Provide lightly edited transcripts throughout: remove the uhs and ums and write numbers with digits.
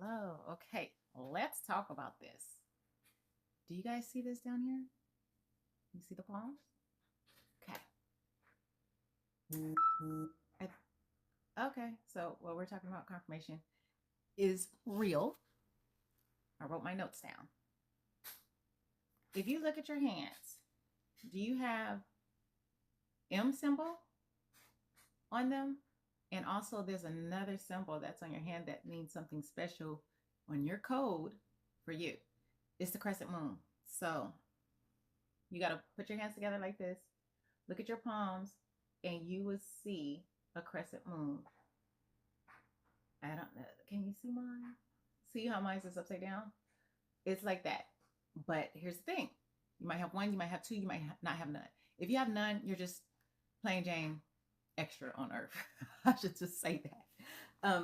Hello. Okay, let's talk about this. Do you guys see this down here? You see the palms? Okay. Okay, so what we're talking about confirmation is real. I wrote my notes down. If you look at your hands, do you have M symbol on them? And also there's another symbol that's on your hand that means something special on your code for you. It's the crescent moon. So you got to put your hands together like this. Look at your palms, and you will see a crescent moon. I don't know. Can you see mine? See how mine is upside down? It's like that. But here's the thing: you might have one, you might have two, you might not have none. If you have none, you're just plain Jane extra on Earth. I should just say that.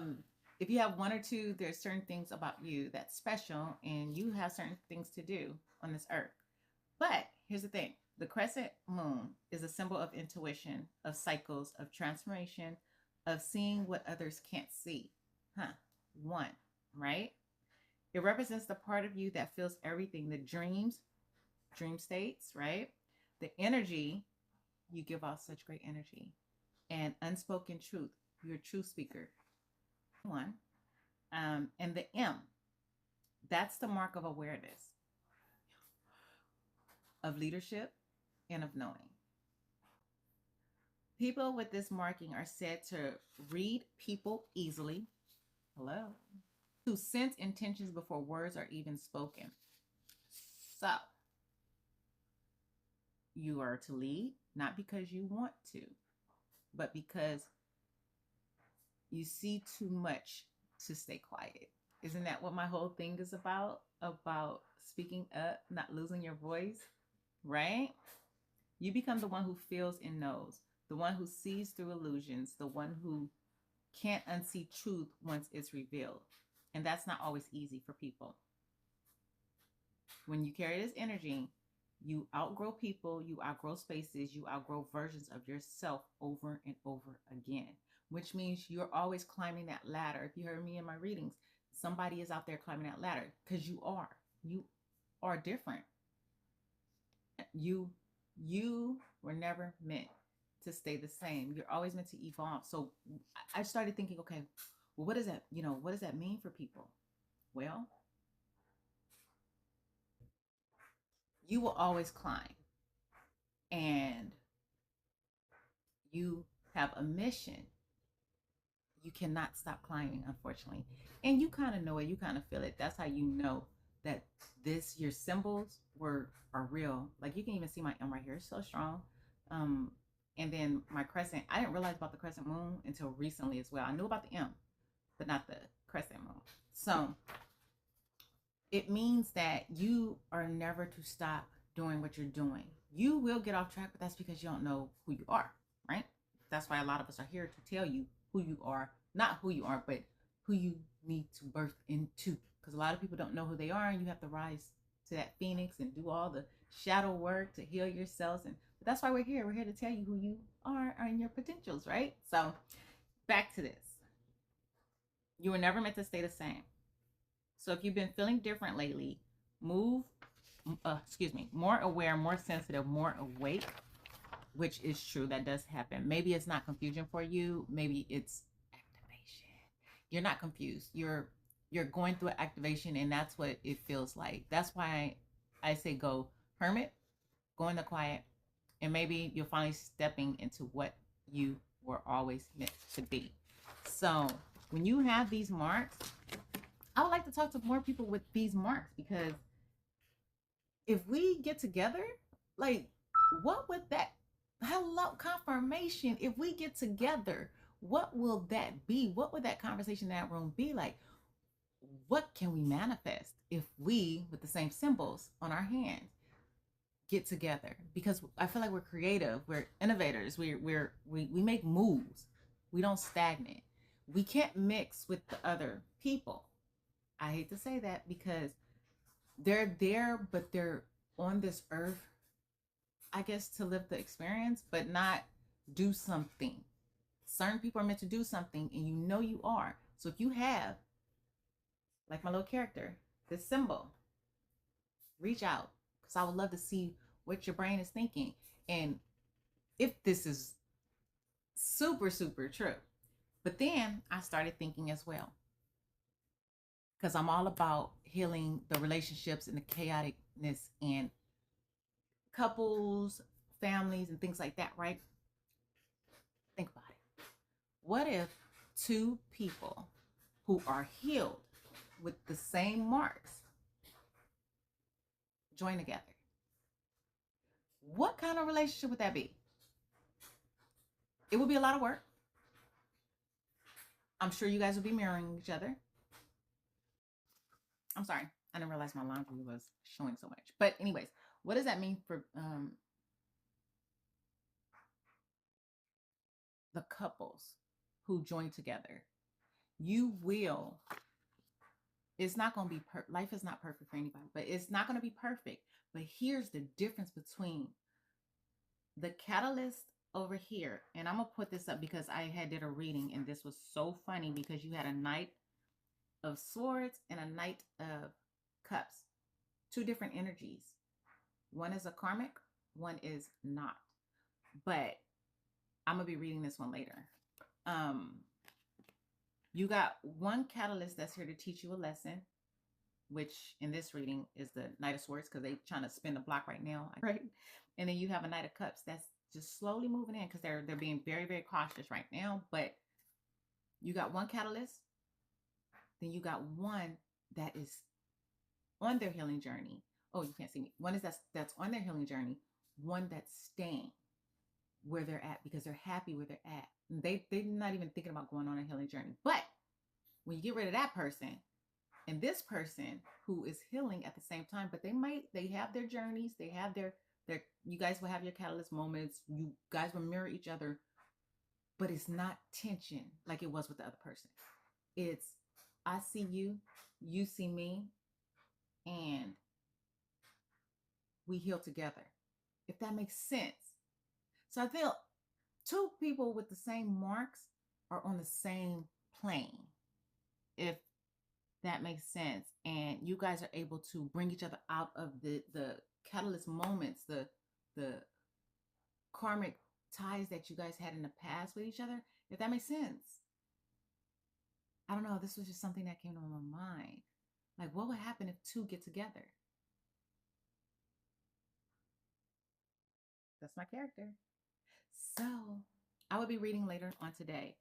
If you have one or two, there's certain things about you that's special, and you have certain things to do on this Earth. But here's the thing: the crescent moon is a symbol of intuition, of cycles, of transformation, of seeing what others can't see. Huh. One, right? It represents the part of you that feels everything, the dreams, dream states, right? The energy, you give off such great energy, and unspoken truth, you're a truth speaker. One. And the M, that's the mark of awareness, of leadership, and of knowing. People with this marking are said to read people easily. Hello. To sense intentions before words are even spoken. So, you are to lead, not because you want to, but because you see too much to stay quiet. Isn't that what my whole thing is about? About speaking up, not losing your voice, right? You become the one who feels and knows, the one who sees through illusions, the one who can't unsee truth once it's revealed. And that's not always easy for people. When you carry this energy, you outgrow people, you outgrow spaces, you outgrow versions of yourself over and over again, which means you're always climbing that ladder. If you heard me in my readings, somebody is out there climbing that ladder because you are. You are different. You were never meant to stay the same. You're always meant to evolve. So I started thinking, okay, well, what does that, what does that mean for people? Well, you will always climb, and you have a mission. You cannot stop climbing, unfortunately. And you kind of know it, you kind of feel it. That's how you know that your symbols are real. Like you can even see my M right here. It's so strong. Um, and then my crescent, I didn't realize about the crescent moon until recently as well. I knew about the M, but not the crescent moon. So it means that you are never to stop doing what you're doing. You will get off track, but that's because you don't know who you are, right? That's why a lot of us are here to tell you who you are, not who you are, but who you need to birth into. Because a lot of people don't know who they are, and you have to rise to that phoenix and do all the shadow work to heal yourselves. And but that's why we're here. We're here to tell you who you are and your potentials, right? So back to this. You were never meant to stay the same. So if you've been feeling different lately, more aware, more sensitive, more awake, which is true. That does happen. Maybe it's not confusion for you. Maybe it's activation. You're not confused. You're going through an activation, and that's what it feels like. That's why I say go hermit, go in the quiet, and maybe you're finally stepping into what you were always meant to be. So when you have these marks, I would like to talk to more people with these marks, because if we get together, like, what would that, hello, confirmation, if we get together, what will that be? What would that conversation in that room be like? What can we manifest if we, with the same symbols on our hand, get together? Because I feel like we're creative, we're innovators, we make moves, we don't stagnate. We can't mix with the other people. I hate to say that, because they're there, but they're on this earth, I guess, to live the experience, but not do something. Certain people are meant to do something, and you know you are. So if you have like my little character, this symbol. Reach out, because I would love to see what your brain is thinking. And if this is super, super true. But then I started thinking as well, because I'm all about healing the relationships and the chaoticness and couples, families, and things like that, right? Think about it. What if two people who are healed with the same marks join together? What kind of relationship would that be? It would be a lot of work. I'm sure you guys would be mirroring each other. I'm sorry, I didn't realize my laundry was showing so much. But anyways, what does that mean for the couples who join together? You will. It's not going to be life is not perfect for anybody, but it's not going to be perfect. But here's the difference between the catalyst over here, and I'm gonna put this up because I did a reading, and this was so funny because you had a Knight of Swords and a Knight of Cups, two different energies. One is a karmic, one is not. But I'm gonna be reading this one later. You got one catalyst that's here to teach you a lesson, which in this reading is the Knight of Swords, because they're trying to spin the block right now, right? And then you have a Knight of Cups that's just slowly moving in, because they're being very, very cautious right now. But you got one catalyst, then you got one that is on their healing journey. Oh, you can't see me. One is that's on their healing journey. One that's staying where they're at because they're happy where they're at. And they're not even thinking about going on a healing journey. But when you get rid of that person and this person who is healing at the same time, but they have their journeys, they have their you guys will have your catalyst moments, you guys will mirror each other, but it's not tension like it was with the other person. It's I see you, you see me, and we heal together, if that makes sense. So I feel two people with the same marks are on the same plane, if that makes sense. And you guys are able to bring each other out of the catalyst moments, the karmic ties that you guys had in the past with each other, if that makes sense. I don't know, this was just something that came to my mind. Like, what would happen if two get together? That's my character. So I will be reading later on today.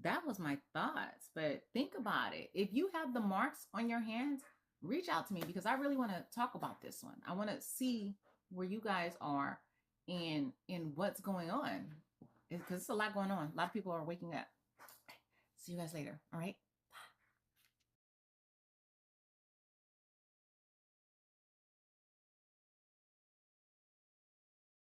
That was my thoughts, but think about it. If you have the marks on your hands, reach out to me, because I really want to talk about this one. I want to see where you guys are in what's going on, because it's a lot going on. A lot of people are waking up. See you guys later. All right.